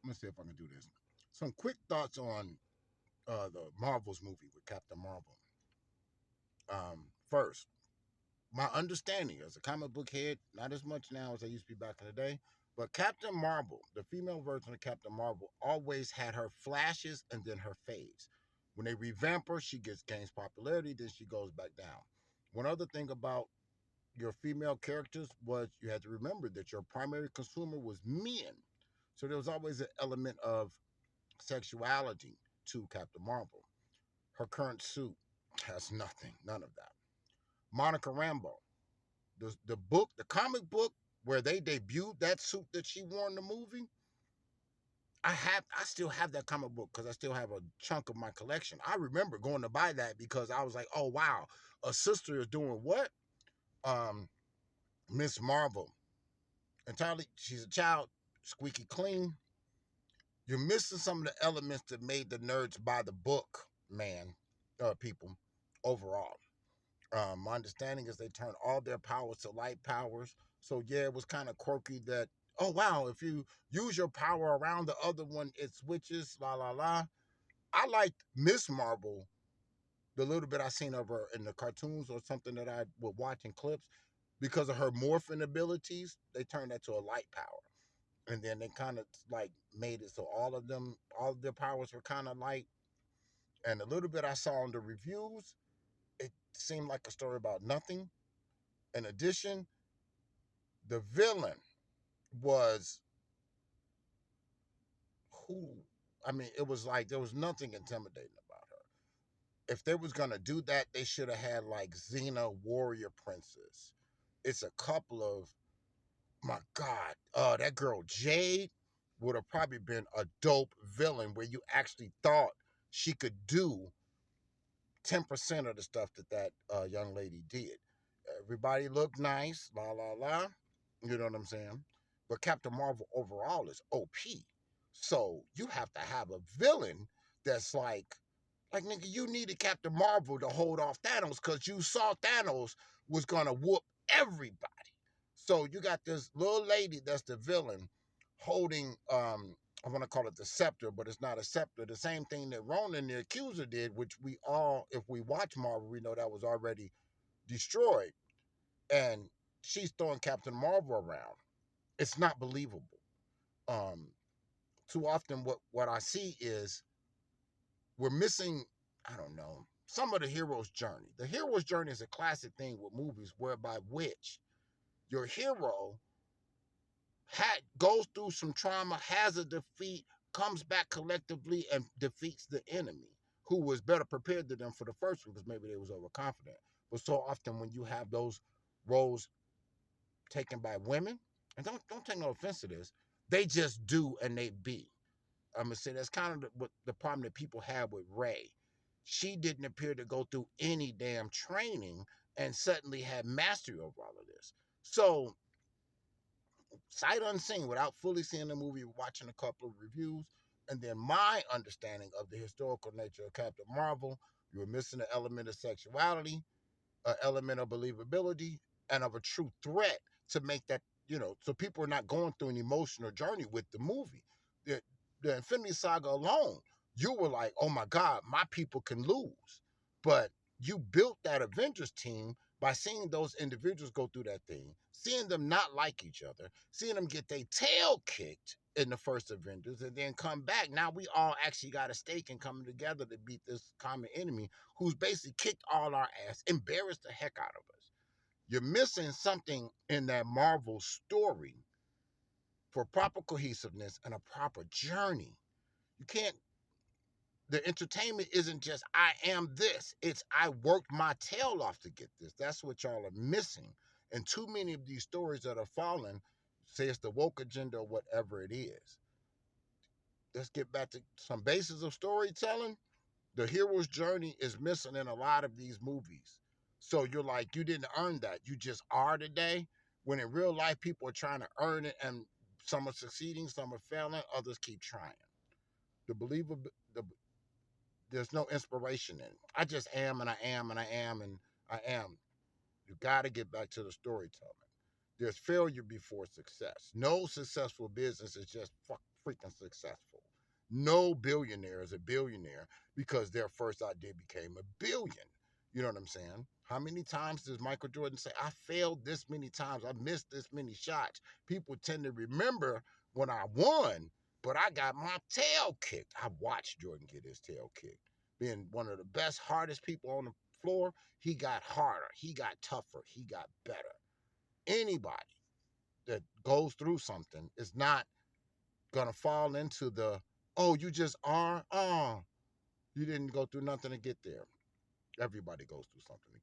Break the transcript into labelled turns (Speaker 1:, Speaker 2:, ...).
Speaker 1: Let me see if I can do this. Some quick thoughts on the Marvels movie with Captain Marvel. First, my understanding as a comic book head, not as much now as I used to be back in the day, but Captain Marvel, the female version of Captain Marvel, always had her flashes and then her fades. When they revamp her, she gains popularity, then she goes back down. One other thing about your female characters was you had to remember that your primary consumer was men. So there was always an element of sexuality to Captain Marvel. Her current suit has nothing, none of that. Monica Rambeau, the book, the comic book where they debuted that suit that she wore in the movie, I still have that comic book because I still have a chunk of my collection. I remember going to buy that because I was like, oh wow, a sister is doing what? Um, Miss Marvel. Entirely, she's a child, squeaky clean. You're missing some of the elements that made the nerds buy the book, man, people, overall. My understanding is they turn all their powers to light powers. So yeah, it was kind of quirky that, oh wow, if you use your power around the other one, it switches, la la la. I liked Miss Marvel, the little bit I seen of her in the cartoons or something that I would watch in clips, because of her morphing abilities, they turned that to a light power. And then they kind of like made it so all of their powers were kind of light. And the little bit I saw in the reviews, it seemed like a story about nothing. In addition, the villain was who? I mean, it was like there was nothing intimidating about her. If they was gonna do that, they should have had like Xena Warrior Princess. It's a couple of my God, that girl Jade would have probably been a dope villain where you actually thought she could do 10% of the stuff that young lady did. Everybody looked nice, la la la. You know what I'm saying? But Captain Marvel overall is OP. So you have to have a villain that's like nigga, you needed Captain Marvel to hold off Thanos because you saw Thanos was gonna whoop everybody. So you got this little lady that's the villain holding I want to call it the scepter, but it's not a scepter. The same thing that Ronan the Accuser did, which we all, if we watch Marvel, we know that was already destroyed. And she's throwing Captain Marvel around. It's not believable. Um, Too often, what I see is we're missing. I don't know, some of the hero's journey. The hero's journey is a classic thing with movies, whereby which your hero goes through some trauma, has a defeat, comes back collectively and defeats the enemy who was better prepared than them for the first one because maybe they was overconfident. But so often when you have those roles taken by women, and don't take no offense to this, they just do and they be. I'm gonna say that's kind of what the problem that people have with Ray. She didn't appear to go through any damn training and suddenly had mastery over all of this. So sight unseen, without fully seeing the movie, watching a couple of reviews, and then my understanding of the historical nature of Captain Marvel, you were missing an element of sexuality, an element of believability, and of a true threat to make that, so people are not going through an emotional journey with the movie. The, the Infinity Saga alone, you were like, oh my God, my people can lose. But you built that Avengers team by seeing those individuals go through that thing, seeing them not like each other, seeing them get their tail kicked in the first Avengers, and then come back. Now we all actually got a stake in coming together to beat this common enemy who's basically kicked all our ass, embarrassed the heck out of us. You're missing something in that Marvel story for proper cohesiveness and a proper journey. You can't, the entertainment isn't just I am this. It's I worked my tail off to get this. That's what y'all are missing. And too many of these stories that are falling, say it's the woke agenda or whatever it is. Let's get back to some basis of storytelling. The hero's journey is missing in a lot of these movies. So you're like, you didn't earn that. You just are today. When in real life, people are trying to earn it, and some are succeeding, some are failing, others keep trying. The believable, there's no inspiration in it. I just am, and I am, and I am, and I am. You got to get back to the storytelling. There's failure before success. No successful business is just freaking successful. No billionaire is a billionaire because their first idea became a billion. You know what I'm saying? How many times does Michael Jordan say, I failed this many times, I missed this many shots? People tend to remember when I won, but I got my tail kicked. I watched Jordan get his tail kicked. Being one of the best, hardest people on the floor, he got harder, he got tougher, he got better. Anybody that goes through something is not gonna fall into the, oh, you just are, you didn't go through nothing to get there. Everybody goes through something.